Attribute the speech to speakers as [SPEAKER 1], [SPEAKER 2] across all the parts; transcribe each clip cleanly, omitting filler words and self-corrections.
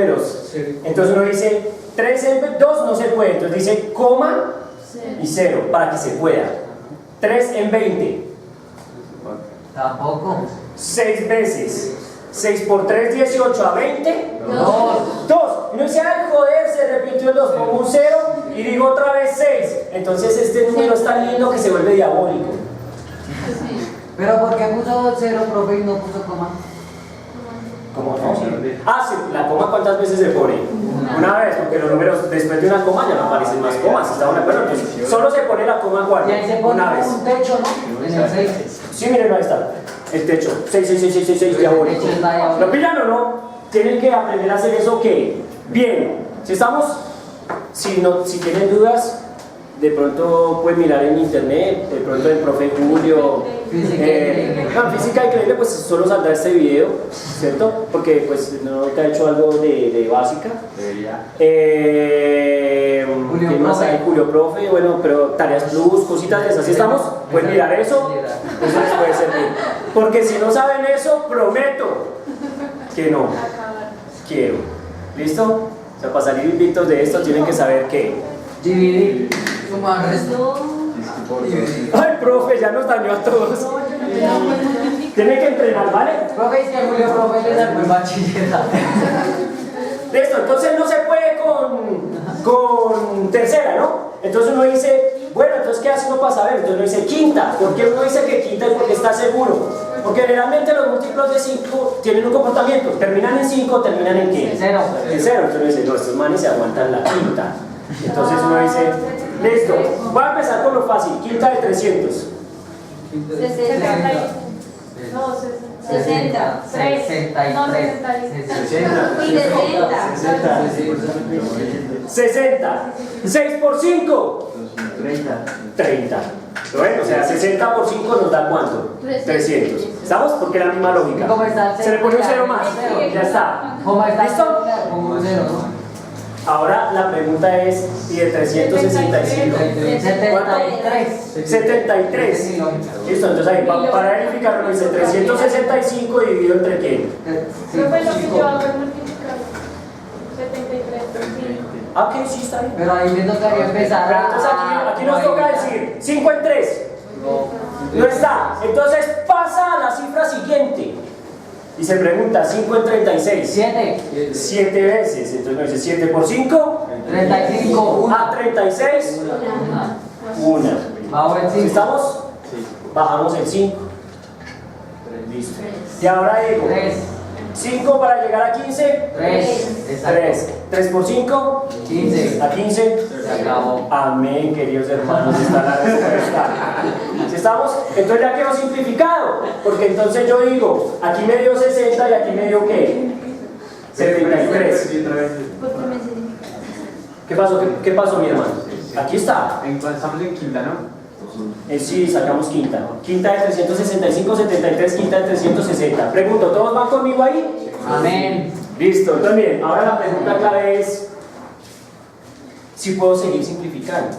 [SPEAKER 1] números. Entonces uno dice 3 en 2 no se puede, entonces dice coma y 0 para que se pueda. 3 en 20.
[SPEAKER 2] Tampoco.
[SPEAKER 1] 6 veces. 6 por 3, 18 a 20.
[SPEAKER 2] 2.
[SPEAKER 1] 2. Y uno dice, ay, joder, se repitió el 2, pongo un 0 y digo otra vez 6. Entonces este número es tan lindo que se vuelve diabólico.
[SPEAKER 2] Pero ¿por qué puso 0, profe, y no puso coma?
[SPEAKER 1] ¿Cómo no? Ah, sí, la coma ¿cuántas veces se pone? Una vez, porque los números después de una coma ya no aparecen más comas, ¿estamos de acuerdo? Entonces, solo se pone la coma
[SPEAKER 2] Y ahí se pone
[SPEAKER 1] una vez.
[SPEAKER 2] un techo, ¿no? En el 6.
[SPEAKER 1] Sí, miren, ahí está. El techo. 6, 6, 6, 6, 6, 6, diabólico. ¿Lo pillan o no? Tienen que aprender a hacer eso, ¿qué? Bien. Si estamos, si tienen dudas, de pronto pueden mirar en internet, de pronto el profe Julio. Física increíble, pues solo saldrá este video, ¿cierto? Porque pues no te ha hecho algo de básica. ¿Quién más hay? Julio Profe, bueno, pero tareas plus, cositas de esas. Si estamos, pueden mirar eso, eso les puede servir. Porque si no saben eso, prometo que no quiero. ¿Listo? O sea, para salir invictos de esto tienen que saber que
[SPEAKER 2] Dividir. Sumar resto.
[SPEAKER 1] ay, profe, ya nos dañó a todos. Tienen que entrenar, ¿vale?
[SPEAKER 2] Profe, es que Julio, profe, le sacó el bachillerato.
[SPEAKER 1] Listo, entonces no se puede con tercera, ¿no? Entonces uno dice, bueno, entonces ¿qué hace uno para saber? Entonces uno dice quinta. ¿Por qué uno dice que quinta? Es porque está seguro. Porque generalmente los múltiplos de 5 tienen un comportamiento. Terminan en 5, terminan en ¿qué?
[SPEAKER 2] En 0.
[SPEAKER 1] En 0. Entonces uno dice, no, estos manes se aguantan la quinta. Entonces uno dice, listo, voy a empezar con lo fácil, quinta de 300.
[SPEAKER 3] 60.
[SPEAKER 1] 60. 6 por 5. 30. Bueno, o sea, 60 por 5 nos da ¿cuánto? 300. ¿Estamos? Porque es la misma lógica.
[SPEAKER 2] ¿Cómo está?
[SPEAKER 1] Se le pone un 0 más. Ya está.
[SPEAKER 2] ¿Cómo está?
[SPEAKER 1] ¿Listo?
[SPEAKER 2] Como 0, ¿no?
[SPEAKER 1] Ahora la pregunta es, ¿y de 365?
[SPEAKER 2] 73.
[SPEAKER 1] 73. Listo, entonces ahí, para verificar, uno dice 365 dividido entre qué.
[SPEAKER 3] Profe, lo que yo hago es multiplicar 73 por 5.
[SPEAKER 1] Ah, ok, sí, está bien.
[SPEAKER 2] Pero ahí me tocaría empezar
[SPEAKER 1] Pero entonces aquí nos toca decir 5 en 3. No está. Entonces pasa a la cifra siguiente. Y se pregunta 5 en 36.
[SPEAKER 2] 7.
[SPEAKER 1] 7 veces. Entonces nos dice 7 por 5.
[SPEAKER 2] 35.
[SPEAKER 1] A 36. 1.
[SPEAKER 2] Bajo el 5.
[SPEAKER 1] ¿Estamos? Bajamos el 5. Listo. Y ahora digo
[SPEAKER 2] 3.
[SPEAKER 1] 5 para llegar a 15. 3. 3 por 5.
[SPEAKER 2] 15.
[SPEAKER 1] A 15.
[SPEAKER 2] Se acabó.
[SPEAKER 1] Amén, queridos hermanos, está la respuesta. ¿Sí estamos? Entonces ya quedó simplificado, porque entonces yo digo, aquí me dio 60 y aquí me dio ¿qué? 73. ¿Qué pasó? ¿Qué pasó, mi hermano? Aquí está.
[SPEAKER 4] Estamos en quinta, ¿no?
[SPEAKER 1] Sí, sacamos quinta. Quinta de 365, 73, quinta de 360. Pregunto, ¿todos van conmigo ahí?
[SPEAKER 2] Amén.
[SPEAKER 1] Listo, entonces miren, ahora la pregunta clave es si puedo seguir simplificando.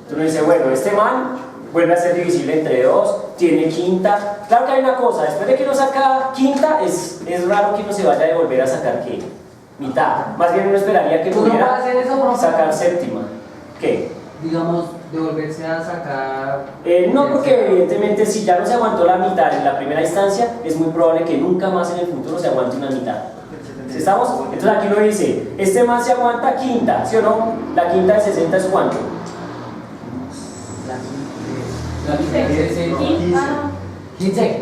[SPEAKER 1] Entonces uno dice, bueno, este man vuelve a ser divisible entre 2, tiene quinta. Claro que hay una cosa, después de que uno saca quinta, es raro que uno se vaya a devolver a sacar ¿qué? Mitad. Más bien uno esperaría que
[SPEAKER 2] ¿Tú no puedes
[SPEAKER 1] pudiera
[SPEAKER 2] hacer eso, profe?
[SPEAKER 1] sacar séptima. ¿Qué?
[SPEAKER 2] Digamos, devolverse a sacar.
[SPEAKER 1] No, porque evidentemente si ya no se aguantó la mitad en la primera instancia, es muy probable que nunca más en el futuro se aguante una mitad. ¿Sí estamos? Entonces aquí uno dice, este man se aguanta quinta, ¿sí o no? La quinta de 60 es ¿cuánto?
[SPEAKER 2] La quinta es 15.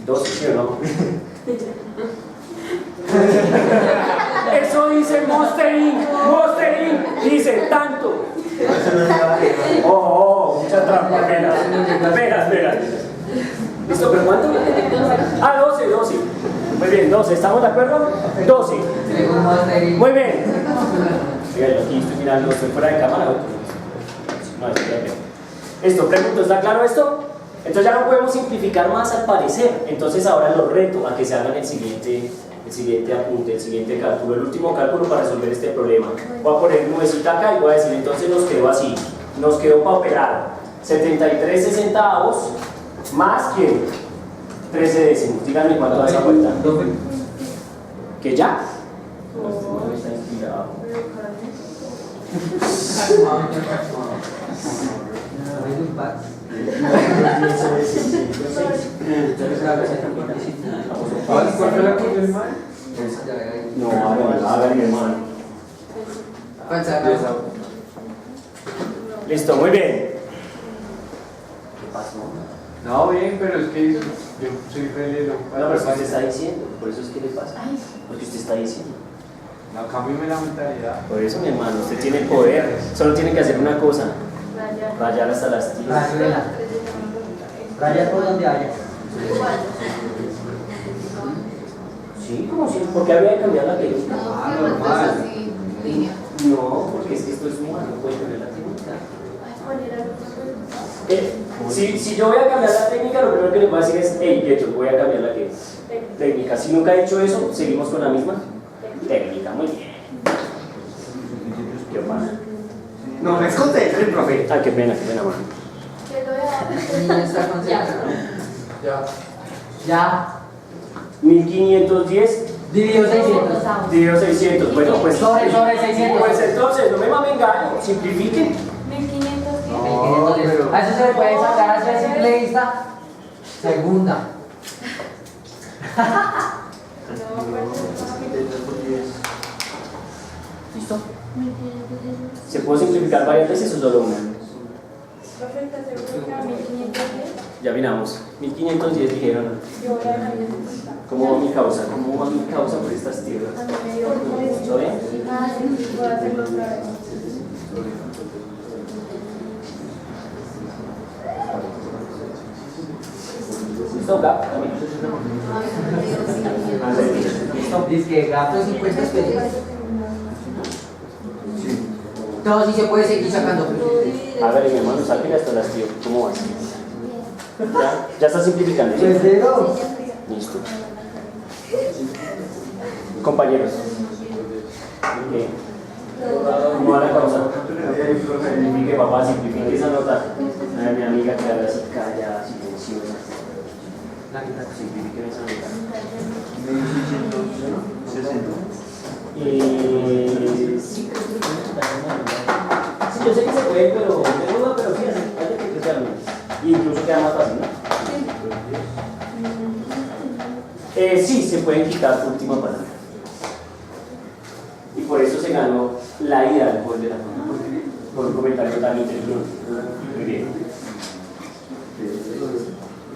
[SPEAKER 1] 12, ¿sí o no? Eso dice Monster Inc. Monster Inc. dice tanto. Mucha trampa, espera. ¿Listo? ¿Pero cuánto? Ah, 12. Muy bien, 12. ¿Estamos de acuerdo? 12. Muy bien. Fíjate, aquí estoy mirando, estoy fuera de cámara. No, estoy bien. Listo, pregunto, ¿está claro esto? Entonces ya no podemos simplificar más al parecer. Entonces ahora los reto a que se hagan el siguiente apunte, el siguiente cálculo, el último cálculo para resolver este problema. Voy a poner nubecita acá y voy a decir, entonces nos quedó así. Nos quedó para operar 73 sesentavos más ¿quién? 13 décimos. Díganme cuánto da esa vuelta. ¿Que ya? Está inspirado. No, hágale, hermano. Listo, muy bien. ¿Qué pasó?
[SPEAKER 4] No, bien, pero es que yo soy feliz.
[SPEAKER 1] No, pero es que usted está diciendo, por eso es que le pasa. Porque usted está diciendo.
[SPEAKER 4] No, cámbiame la mentalidad.
[SPEAKER 1] Por eso, mi hermano, usted tiene poder. Solo tiene que hacer una cosa: rayar hasta las tiras.
[SPEAKER 2] Raya por donde haya.
[SPEAKER 1] Sí, como si, porque había que cambiar la técnica.
[SPEAKER 4] Normal.
[SPEAKER 1] No, porque es que esto es humano, no puede cambiar la técnica. Si yo voy a cambiar la técnica, lo primero que le voy a decir es: hey, quieto, voy a cambiar la técnica. Si nunca he hecho eso, seguimos con la misma técnica. Muy bien. ¿Qué pasa?
[SPEAKER 5] No, es concentre, profe.
[SPEAKER 1] Ah, qué pena, mano.
[SPEAKER 2] Niña está concentrada.
[SPEAKER 4] Ya.
[SPEAKER 2] Ya.
[SPEAKER 1] 1510
[SPEAKER 2] Dividido 600.
[SPEAKER 1] dividido 600. Bueno, pues
[SPEAKER 2] Sobre 600.
[SPEAKER 1] pues entonces, no me mamen gallo, simplifiquen.
[SPEAKER 3] 1510.
[SPEAKER 4] No, pero-
[SPEAKER 2] A eso se le puede sacar hacia simple vista. Segunda.
[SPEAKER 1] ¿Listo? ¿Se puede simplificar varias veces o solo una?
[SPEAKER 3] Perfecto, seguro que 1510.
[SPEAKER 1] Ya miramos. 1510 dijeron.
[SPEAKER 3] Yo voy a dejar de contar.
[SPEAKER 1] ¿Cómo va mi causa? ¿Cómo va mi causa por estas tierras?
[SPEAKER 3] A mí me dio por eso.
[SPEAKER 1] ¿Todo bien?
[SPEAKER 3] Voy a hacerlo otra vez.
[SPEAKER 1] ¿Listo? ¿Gap?
[SPEAKER 2] Listo. Dice que gato 50 especies. No, sí se puede seguir sacando.
[SPEAKER 1] A ver, mi hermano, sáquenle hasta las tío. ¿Cómo vas? ¿Ya está simplificando? ¿Sí?
[SPEAKER 2] Tercero.
[SPEAKER 1] Listo. Compañeros. ¿Qué? ¿Cómo va la causa? Simplifique, papá, simplifique esa nota. A mi amiga que habla así callada, silenciosa. Simplifique esa nota.
[SPEAKER 5] 1660.
[SPEAKER 1] Sí, yo sé que se puede, pero de duda, pero fíjense, hay que crearlo. Y incluso queda más fácil, ¿no? Sí, se pueden quitar su última palabra. Y por eso se ganó la ida al gol de la fama. Por un comentario tan inteligente. Muy bien.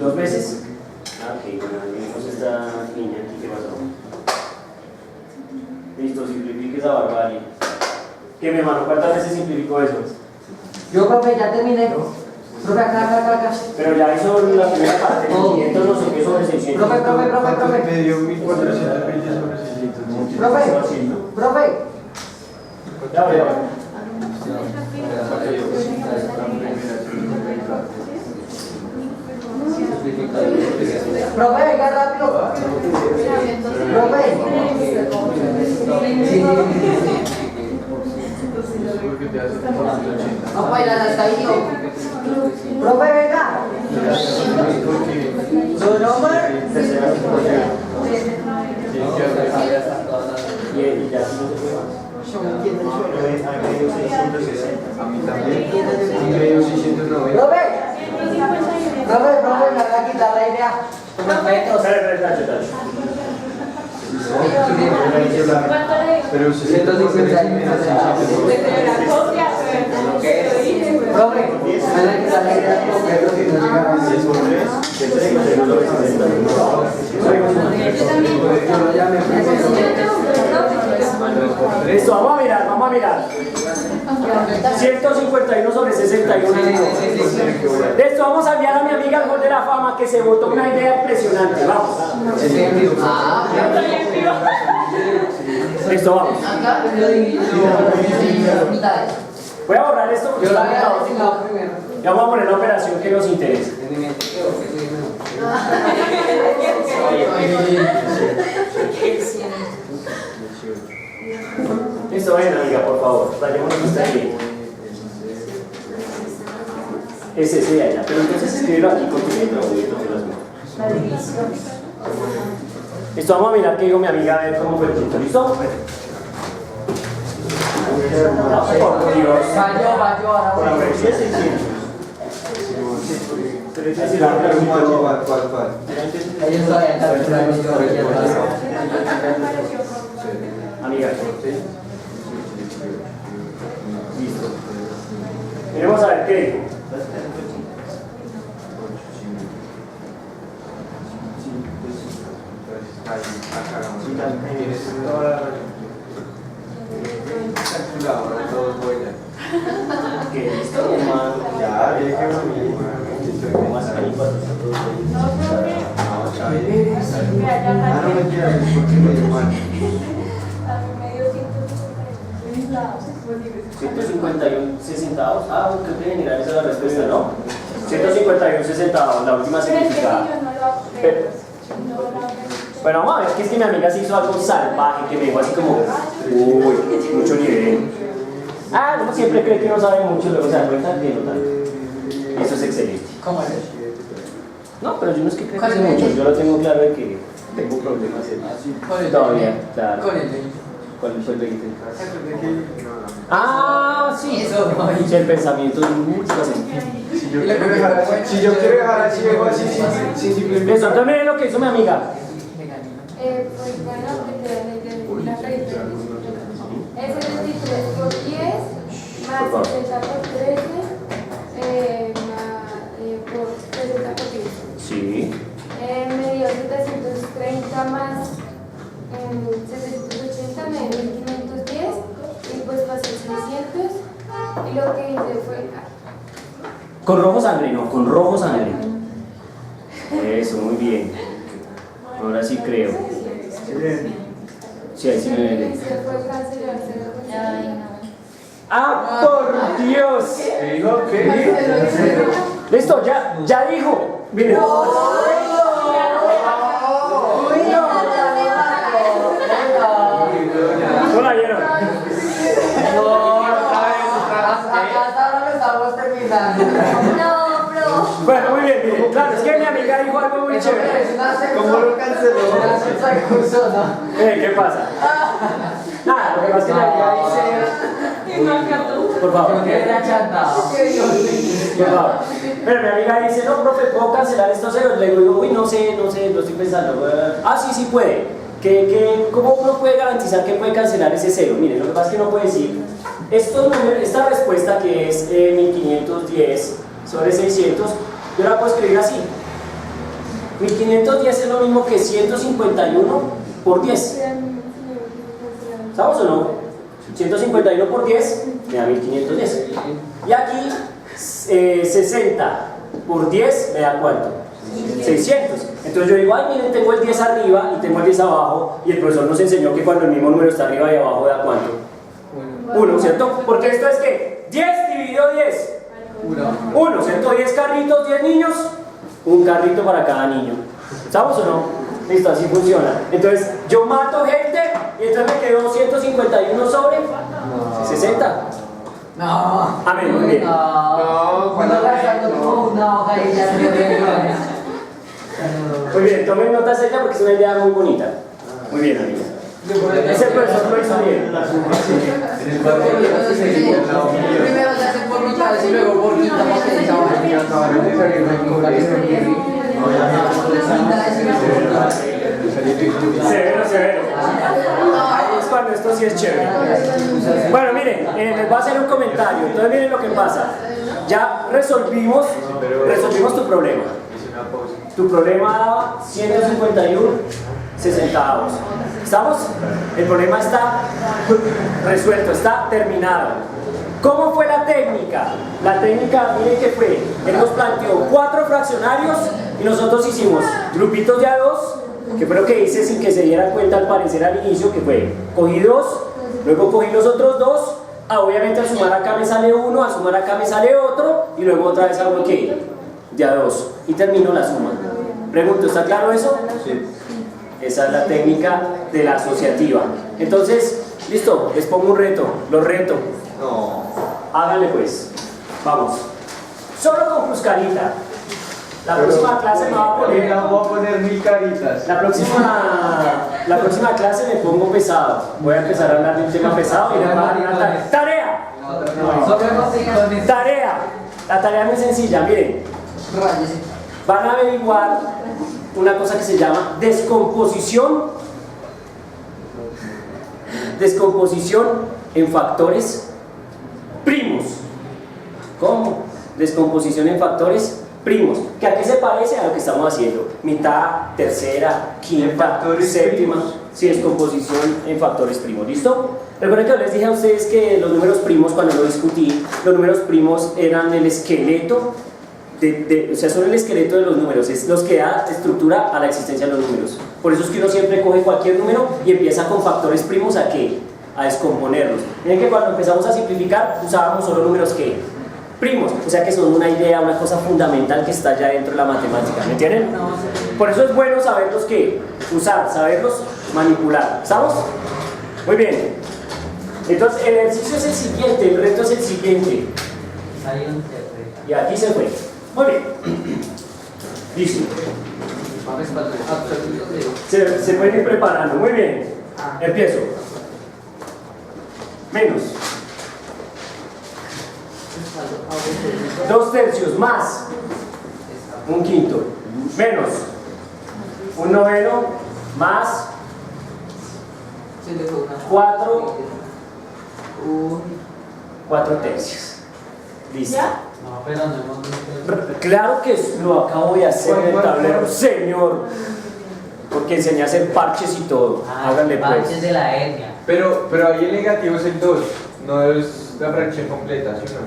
[SPEAKER 1] 2 veces. Ok, bueno, tenemos esta niña aquí, ¿qué pasó? Listo, simplifique esa barbarie. ¿Qué, mi hermano? ¿Cuántas veces simplificó eso?
[SPEAKER 2] Yo, profe, ya terminé. Profe, acá.
[SPEAKER 1] Pero ya hizo la primera parte, 500 no sé qué sobre 600.
[SPEAKER 2] Profe.
[SPEAKER 4] Me dio 1420 sobre 600.
[SPEAKER 2] Profe.
[SPEAKER 1] Ya veo.
[SPEAKER 2] Profe, venga rápido. Profe. No bailan hasta ahí, no. Profe, venga. Su nombre.
[SPEAKER 1] Y ya no se puede más.
[SPEAKER 4] A mí también. Y me dio 690.
[SPEAKER 2] Profe, me van a quitar la idea. Perfecto.
[SPEAKER 3] ¿Cuánto le digo?
[SPEAKER 4] Pero 650 y menos 690.
[SPEAKER 3] Desde la copia,
[SPEAKER 2] Profe, me van a quitar la idea. Profe, no llega a
[SPEAKER 4] 6 por 3.
[SPEAKER 2] Yo lo llamé primero.
[SPEAKER 1] Listo, vamos a mirar. 151 sobre 61. Listo, vamos a enviar a mi amiga al Gol de la Fama que se votó una idea impresionante. Vamos. Listo, vamos.
[SPEAKER 2] Acá lo divido en mitades.
[SPEAKER 1] Voy a borrar esto porque
[SPEAKER 2] Yo lo
[SPEAKER 1] está
[SPEAKER 2] había
[SPEAKER 1] caótico.
[SPEAKER 2] designado primero.
[SPEAKER 1] Ya vamos a poner la operación que nos interesa.
[SPEAKER 2] En mi mente quedó que soy menor.
[SPEAKER 1] Listo, ven amiga, por favor. Vayamos a nuestra línea. Es ese de allá. Pero entonces escríbelo aquí con tu letra bonito de las manos. Listo, vamos a mirar qué dijo mi amiga, a ver cómo fue el punto. ¿Listo? Por Dios.
[SPEAKER 2] Falló, ahora
[SPEAKER 1] Por
[SPEAKER 2] voy.
[SPEAKER 1] haber sido 600.
[SPEAKER 4] ¿Cuál?
[SPEAKER 2] Ellos todavía están esperando yo aquí atrás.
[SPEAKER 1] Amiga. Listo. Miremos a ver qué dijo. ¿Qué? ¿Listo?
[SPEAKER 4] Ya,
[SPEAKER 1] Más cariño.
[SPEAKER 4] no mentiras, es porque me dio mal.
[SPEAKER 1] 151 centavos. Ah, creo que general esa es la respuesta, ¿no? 151 centavos, la última significada. Bueno, vamos a ver, que es que mi amiga se hizo algo salvaje, que me dijo así como, uy, mucho nivel. Ah, uno siempre cree que no sabe mucho, luego se da cuenta que no tanto. Eso es excelente.
[SPEAKER 2] ¿Cómo es?
[SPEAKER 1] No, pero yo no es que creo que sé mucho, yo lo tengo claro de que tengo problemas
[SPEAKER 2] Con el
[SPEAKER 1] todavía, claro.
[SPEAKER 2] Con el 20.
[SPEAKER 1] ¿Cuál fue el 20? Ah, sí.
[SPEAKER 2] Eso no hay.
[SPEAKER 1] Sí, el pensamiento es mucho así.
[SPEAKER 4] Si yo quiero dejar al ciego así, sin simplemente.
[SPEAKER 1] Eso, entonces miren lo que hizo mi amiga.
[SPEAKER 3] Pues bueno, la predicción es 73 por 10 más 60 por 13 por 60 por 10.
[SPEAKER 1] Sí.
[SPEAKER 3] Me dio 730 más 780, me dio 1510 y pues pasé 600 y lo que hice fue...
[SPEAKER 1] Con rojo sangre, no, con rojo sangre. Eso, muy bien. Ahora sí creo. Sí, ahí sí me
[SPEAKER 3] Lo que
[SPEAKER 1] viene.
[SPEAKER 3] hice fue cancelar 0%.
[SPEAKER 1] ¡Ah, por Dios! Listo, ya dijo. Miren. ¿No la vieron?
[SPEAKER 2] Hasta ahora lo estamos terminando.
[SPEAKER 1] Bueno, muy bien, miren. Claro, es que mi amiga dijo algo muy chévere.
[SPEAKER 4] ¿Cómo lo canceló?
[SPEAKER 1] ¿Qué pasa? Nada, lo que pasa es que mi amiga dice... Por favor.
[SPEAKER 2] ¿Qué te ha chantado?
[SPEAKER 1] Por favor. Pero mi amiga dice, no, profe, ¿puedo cancelar estos ceros? Le digo, uy, no sé, lo estoy pensando. Ah, sí puede. ¿Cómo uno puede garantizar que puede cancelar ese cero? Miren, lo que pasa es que no puede decir, esta respuesta que es 1510 sobre 600, yo la puedo escribir así. 1510 es lo mismo que 151 por 10. ¿Estamos o no? 151 por 10 me da 1510. Y aquí 60 por 10 me da ¿cuánto? 600. Entonces yo digo, ay, miren, tengo el 10 arriba y tengo el 10 abajo. Y el profesor nos enseñó que cuando el mismo número está arriba y abajo da ¿cuánto? 1, ¿cierto? Porque esto es que 10 dividido 10. 1, ¿cierto? 10 carritos, 10 niños. Un carrito para cada niño. ¿Estamos o no? Listo, así funciona. Entonces yo mato gente y entonces me quedó 151 sobre 60.
[SPEAKER 2] No.
[SPEAKER 1] Amén, muy bien.
[SPEAKER 2] No, cuando gastando como una hoja y ya se me
[SPEAKER 1] Muy bien, tomen nota cerca porque es una idea muy bonita. Muy bien, amiga. Ese profesor lo hizo bien.
[SPEAKER 2] Primero se hace por mitades y luego por quinta potencia.
[SPEAKER 1] Severo. Ahí es cuando esto sí es chévere. Bueno, miren, les voy a hacer un comentario. Entonces miren lo que pasa. Ya resolvimos tu problema. Tu problema daba 151 centavos. ¿Estamos? El problema está resuelto, está terminado. ¿Cómo fue la técnica? La técnica, miren que fue, él nos planteó 4 fraccionarios y nosotros hicimos grupitos de a 2, que fue lo que hice sin que se dieran cuenta al parecer al inicio, que fue, cogí 2, luego cogí los otros 2, obviamente al sumar acá me sale 1, al sumar acá me sale otro, y luego otra vez hago ¿qué? De a 2, y termino la suma. Pregunto, ¿está claro eso?
[SPEAKER 4] Sí.
[SPEAKER 1] Esa es la técnica de la asociativa. Entonces, listo, les pongo un reto, los reto.
[SPEAKER 4] No.
[SPEAKER 1] Háganle pues, vamos. Solo con Cuscarita. La próxima clase me va a poner.
[SPEAKER 4] La voy a poner 1000 caritas.
[SPEAKER 1] La próxima clase me pongo pesado. Voy a empezar a hablar de un tema pesado y le voy a dar una tarea. ¡Tarea! Tarea. La tarea es muy sencilla, miren. Van a averiguar una cosa que se llama descomposición en factores primos. ¿Cómo? Descomposición en factores primos. ¿Que a qué se parece? A lo que estamos haciendo. Mitad, tercera, quinta, séptima. Sí, descomposición en factores primos. ¿Listo? Recuerden que les dije a ustedes que los números primos, cuando lo discutí, los números primos eran el esqueleto o sea, son el esqueleto de los números, es los que da estructura a la existencia de los números. Por eso es que uno siempre coge cualquier número y empieza con factores primos ¿a qué? A descomponerlos. Miren que cuando empezamos a simplificar usábamos solo números que primos, o sea que son una idea, una cosa fundamental que está ya dentro de la matemática, ¿me entienden? Por eso es bueno saberlos que usar, saberlos manipular. ¿Estamos? Muy bien. Entonces el ejercicio es el siguiente, el reto es el siguiente. Y aquí se fue. Muy bien. Listo. Se pueden ir preparando. Muy bien. Empiezo. Menos. 2/3 más. 1/5. Menos. 1/9 más. 4/3. Listo.
[SPEAKER 2] No, pero no hemos...
[SPEAKER 1] Claro que lo acabo de hacer en el tablero, señor. Porque enseñé a hacer parches y todo. Háganle pues.
[SPEAKER 2] Parches de la etnia.
[SPEAKER 4] Pero ahí el negativo es el 2, no es la fracción completa, ¿sí o no?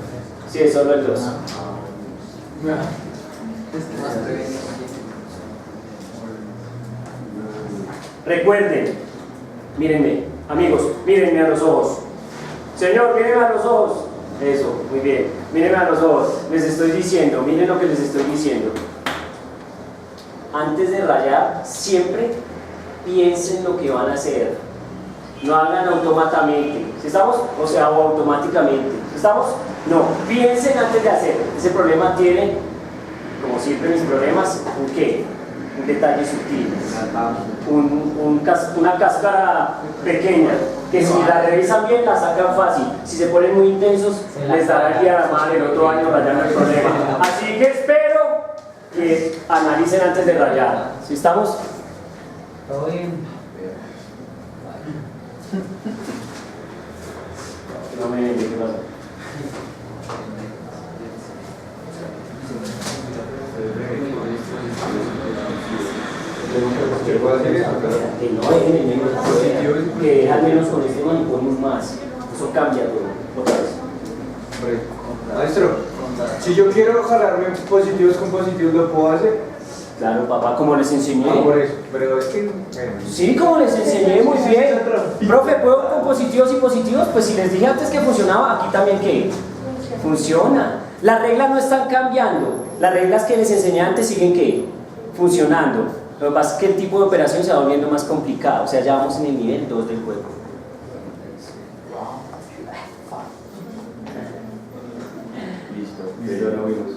[SPEAKER 1] Sí, es solo el 2. Recuerden, mírenme, amigos, mírenme a los ojos. Señor, mírenme a los ojos. Eso, muy bien. Mírenme a los ojos. Les estoy diciendo, miren lo que les estoy diciendo. Antes de rayar, siempre piensen lo que van a hacer. No hagan automáticamente. ¿Sí estamos? O sea, o automáticamente. ¿Sí estamos? No, piensen antes de hacer. Ese problema tiene, como siempre mis problemas, ¿un qué? Un detalle sutil. Una cáscara pequeña, que si la revisan bien la sacan fácil. Si se ponen muy intensos, les dará el día de la madre el otro año rayando el problema. Así que espero que analicen antes de rayar. ¿Sí estamos?
[SPEAKER 2] Todo bien.
[SPEAKER 1] No me ven, ¿qué pasa? Que al menos con este manipulamos más. Eso cambia todo. Otra vez.
[SPEAKER 4] Maestro, si yo quiero jalarme positivos con positivos, ¿lo puedo hacer?
[SPEAKER 1] Claro, papá, como les enseñé.
[SPEAKER 4] Por eso, pero es que...
[SPEAKER 1] Sí, como les enseñé, muy bien. Profe, ¿puedo con positivos y positivos? Pues si les dije antes que funcionaba, aquí también ¿qué? Funciona. Las reglas no están cambiando. Las reglas que les enseñé antes siguen ¿qué? Funcionando. Lo que pasa es que el tipo de operación se va volviendo más complicado. O sea, ya vamos en el nivel 2 del juego. Listo, pero lo vimos.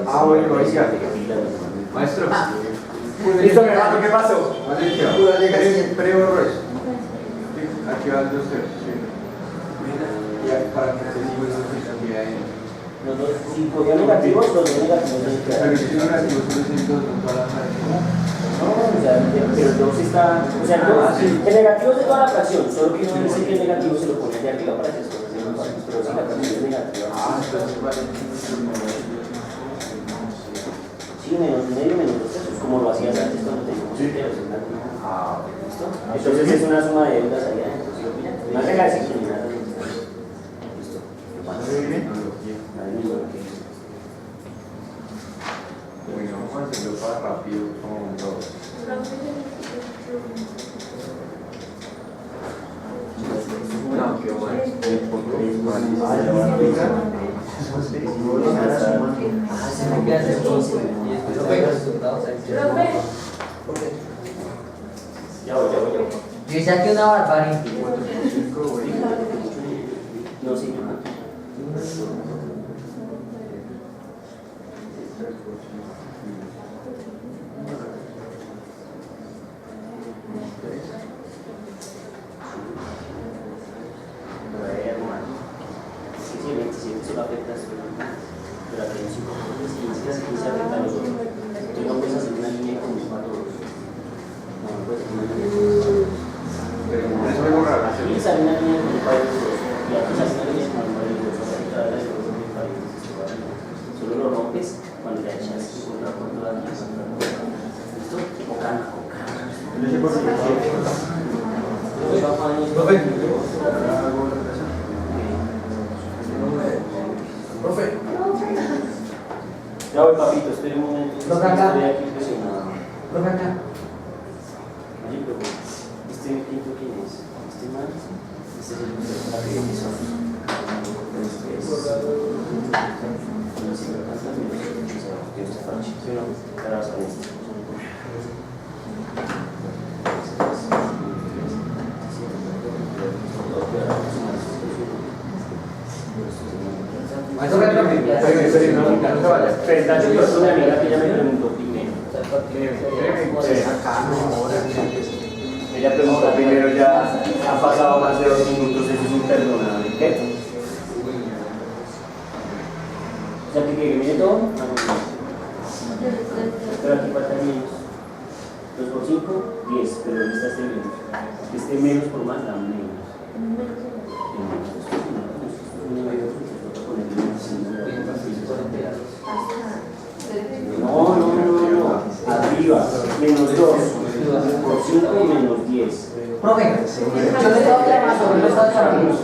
[SPEAKER 4] Ah, bueno, oiga. Maestro.
[SPEAKER 1] Listo, mi hermano, ¿qué pasó?
[SPEAKER 4] Pre-borro eso. Aquí van 2/3. Ya, para que se siga esa cantidad de...
[SPEAKER 1] Si cogía negativos, los dos negativos.
[SPEAKER 4] Pero si tiene negativos, solo es el 2, no toda la fracción.
[SPEAKER 1] No, o sea, pero el 2 está. O sea, el negativo es de toda la fracción, solo que uno dice que el negativo se lo pone de arriba para que las cosas sean más fáciles. Pero si la fracción es negativa.
[SPEAKER 4] Entonces vale.
[SPEAKER 1] Sí, menos medio, menos 2/3, como lo hacías antes cuando teníamos enteros. ¿Listo? Entonces es una suma de deudas allá. Una regla de sección y nada. ¿Listo?
[SPEAKER 4] Bueno, vamos a hacerlo para rápido, como un 2. No, qué bueno.
[SPEAKER 2] Que saque una barbarie.
[SPEAKER 1] No, sí, no. Sí, 27 solo afecta la atención. Si afecta a los otros. Tú no puedes hacer una línea como para todos. No, puedes hacer una línea.
[SPEAKER 5] Pero eso es borrar.
[SPEAKER 1] Aquí sale una línea como para los dos. Y aquí sale una línea como para los dos. Solo lo rompes cuando le echas contra toda la pieza. ¿Listo? O calma, con calma.
[SPEAKER 4] Profe.
[SPEAKER 1] Ya voy, papito, espera un momento.
[SPEAKER 2] Toca acá.
[SPEAKER 1] Estoy aquí presionado.
[SPEAKER 2] Profe, acá.
[SPEAKER 1] Oye, pero ¿este quinto quién es? ¿Este man? Este es el la que hizo. Este es... No sé, pero acá también Dios te fache. ¿Sí o no? Ahora vas con este.
[SPEAKER 2] Eso que profe.
[SPEAKER 4] No se vaya.
[SPEAKER 1] Presentación yo soy una amiga que ella me preguntó primero. Ella preguntó primero, ya han pasado más de 2 minutos, eso es imperdonable. ¿Qué? O sea, que mire todo. Pero aquí falta menos. 2 por 5, 10, pero ahorita está menos. Este menos por más da menos. No. Arriba, menos 2 por 5 menos 10.
[SPEAKER 2] Profe, yo le tengo que llamar sobre los 8 amigos.